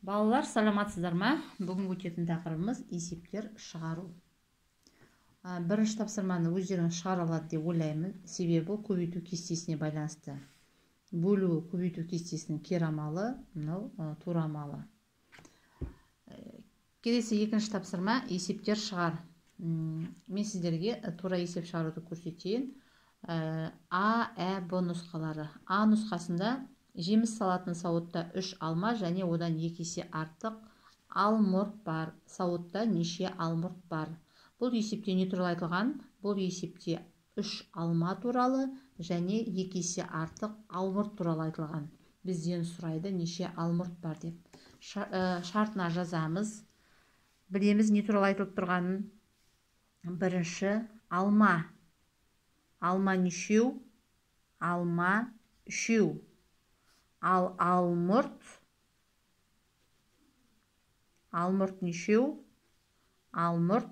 Балалар, саламатсыздар ма? Бүгін өтетін тақырыбымыз есептер шығару. Бірінші тапсырманы өздеріңіз шығара алады деп ойлаймын. Себебі бұл көбейту кестесіне байланысты. Бөлу көбейту кестесінің кері амалы, мынау тура амалы. Келесі екінші тапсырма есептер шығар. Мен сіздерге тура есеп шығаруды көрсетейін. А, Ә, Б нұсқалары. А нұсқасында жеміс салатын сауытта 3 алма және одан 2 есе артық алмұрт бар. Сауытта неше алмұрт бар? Бұл есепте не туралы айтылған? Бұл есепте 3 алма туралы және 2 есе артық алмұрт туралы айтылған. Бізден сұрайды неше алмұрт бар деп. Шартына жазамыз. Білеміз не туралы айтылып тұрғанын. Бірінші алма. Алма нешеу? Алма 3. Ал алмұрт нешеу? Алмұрт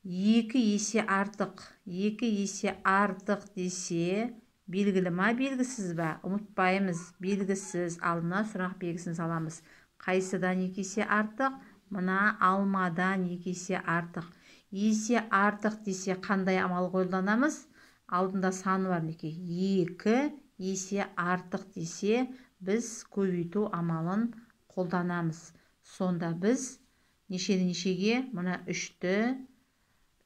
2 есе артық. 2 есе артық десе белгілі ма, белгісіз ба? Ұмытпаймыз, белгісіз. Алдына сұрақ белгісін саламыз. Қайсыдан 2 есе артық? Мына алмадан 2 есе артық. Есе артық десе қандай амал қолданамыз? Алдында саны бар неке. 2 есе артық десе біз көбейту амалын қолданамыз. Сонда біз нешені нешеге? Мына 3-ті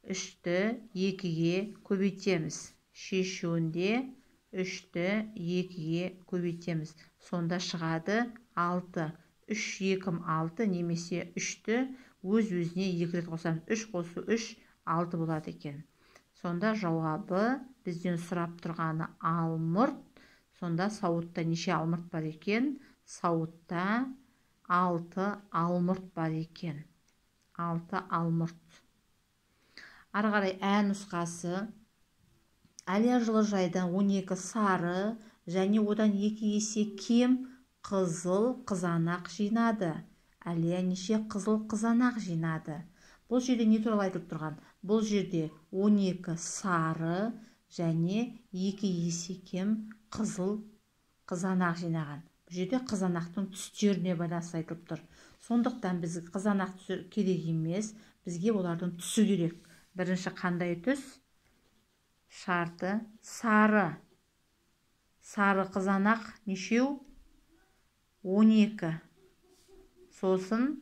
2-ге көбейтеміз. Шешуінде 3-ті 2-ге көбейтеміз. Сонда шығады 6. 3 2 6 немесе 3-ті өз-өзіне 2 рет қосамыз. 3 қосу 3 6 болады екен. Сонда жауабы бізден сұрап тұрғаны алмұрт. Сонда сауытта неше алмұрт бар екен? Сауытта 6 алмұрт бар екен. 6 алмұрт. Ары қарай Ә нұсқасы. Әлия жылыжайдан 12 сары және одан 2 есе кем қызыл қызанақ жинады. Әлия неше қызыл қызанақ жинады? Бұл жерде не туралы айтылып тұрған? Бұл жерде 12 сары және 2 есе кем қызыл қызанақ жинаған. Бұл жерде қызанақтың түстеріне байланысты айтылып тұр. Сондықтан бізге қызанақ түсі керек емес, бізге олардың түсі керек. Бірінші қандай түс? Шарты сары. Сары қызанақ нешеу? 12. Сосын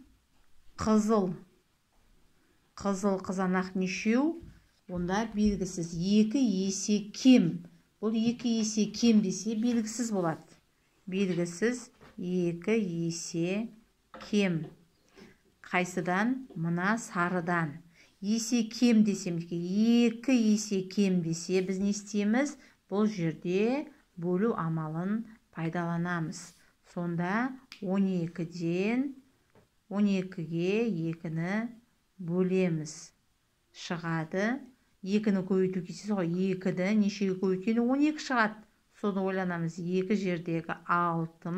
қызыл. Қызыл қызанақ нешеу? Онда белгісіз. 2 есе кем. Бұл 2 есе кем десе белгісіз болады. Белгісіз 2 есе кем. Қайсыдан? Мына сарыдан. Есе кем десем, 2 есе кем десе біз не істейміз? Бұл жерде бөлу амалын пайдаланамыз. Сонда 12-ден 12-ге 2-ні бөлеміз. Шығады. 2-ні көбейту кестесі ғой. 2-ді нешеге көбейткені 12 шығады. Соны ойланамыз. 2 жердегі 6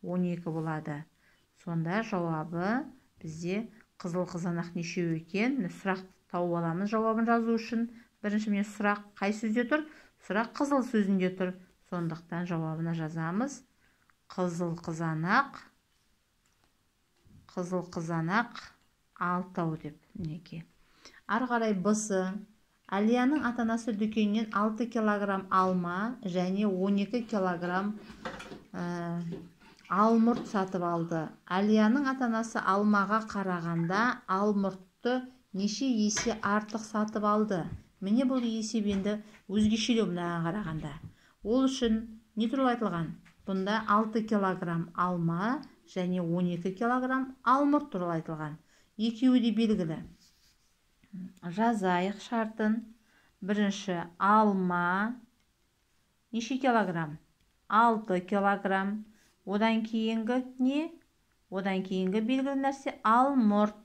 12 болады. Сонда жауабы бізде қызыл қызанақ нешеу екен? Сұрақ тауып аламыз жауабын жазу үшін. Бірінші мен сұрақ қай сөзде тұр? Сұрақ қызыл сөзінде тұр. Сондықтан жауабына жазамыз. Қызыл қызанақ 6 деп. Неке. Ары қарай Б-сы. Әлияның атанасы дүкеннен 6 килограмм алма және 12 килограмм алмұрт сатып алды. Әлияның атанасы алмаға қарағанда алмұртты неше есе артық сатып алды? Міне бұл есеп енді өзгешелеу мынаған қарағанда. Ол үшін не туралы айтылған? Бұнда 6 килограмм алма және 12 килограмм алмұрт туралы айтылған. Екеуі де белгілі. Жазайық шартын. Бірінші алма неше килограмм? 6 килограмм. Одан кейінгі не? Одан кейінгі белгілі нәрсе алмұрт.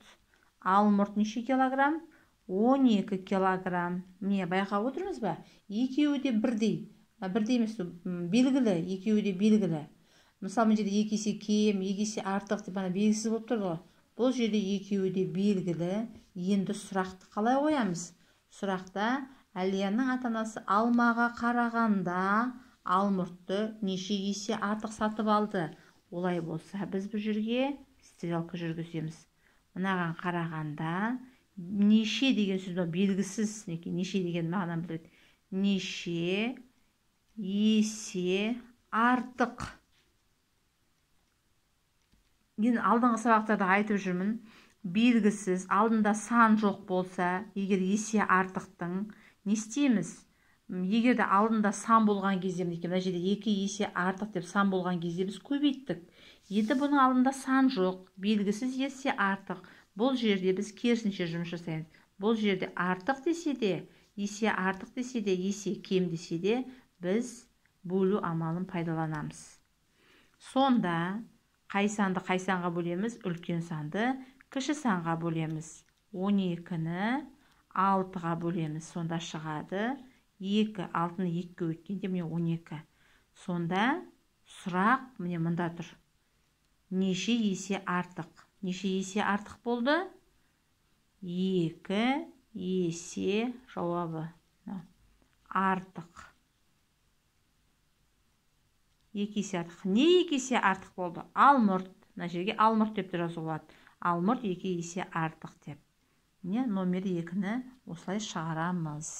Алмұрт неше килограмм? 12 килограмм. Міне байқап отырмыз ба? Екеуі де бірдей. Бірдей емес, белгілі. Екеуі де белгілі. Мысалы, жерде 2 есе кем, 2 есе артық деп белгісіз болып тұрды. Бұл жерде екеуі де белгілі. Енді сұрақты қалай қоямыз? Сұрақта Әлияның атанасы алмаға қарағанда алмұртты неше есе артық сатып алды? Олай болса біз бұл жерге стрелка жүргіземіз. Мынаған қарағанда неше деген сөз белгісіз, неше деген мағынаны білдіреді. Неше есе артық. Енді алдыңғы сабақтарда айтып жүрмін, белгісіз, алдында сан жоқ болса, егер есе артықтың не істейміз? Егер де алдында сан болған кезде, мына жерде 2 есе артық деп сан болған кезде біз көбейттік. Енді бұның алдында сан жоқ, белгісіз есе артық. Бұл жерде біз керісінше жұмыс жасаймыз. Бұл жерде артық десе де, есе артық десе де, есе кем десе де, біз бөлу амалын пайдаланамыз. Сонда қай санды қай санға бөлеміз? Үлкен санды кіші санға бөлеміз. 12-ні 6-ға бөлеміз. Сонда шығады 2, 6-ны 2-ге өткенде міне 12. Сонда сұрақ міне мұнда тұр. Неше есе артық? Неше есе артық болды? 2 есе жауабы артық. 2 есе артық. Не 2 есе артық болды? Алмұрт. Мына жерге алмұрт деп жазуға болады. Алмұрт 2 есе артық деп. Міне номер 2-ні осылай шығарамыз.